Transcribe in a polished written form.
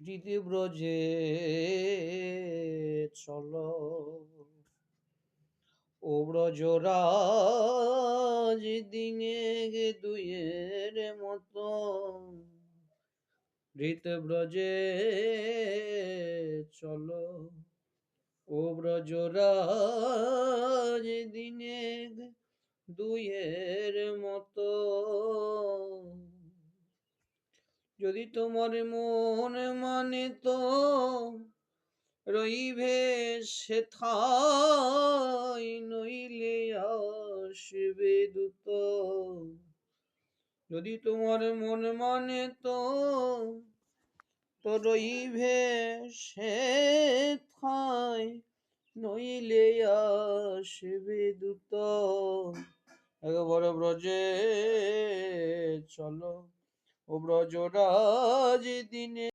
হৃদি ব্রজে চলো, ও ব্রজরাজ দিনে দুইয়ের মতো হৃদ ব্রজে চলো, ও ব্রজরাজ দিনে দুইয়ের মতো। যদি তোমার মন মানে তো রইবে সেথায়, নইলে আসবে দূত। যদি তোমার মন মানে তো রইবে সেথায়, নইলে আসবে দূত। একবার ব্রজে চলো, ও ব্রজরাজ দিনে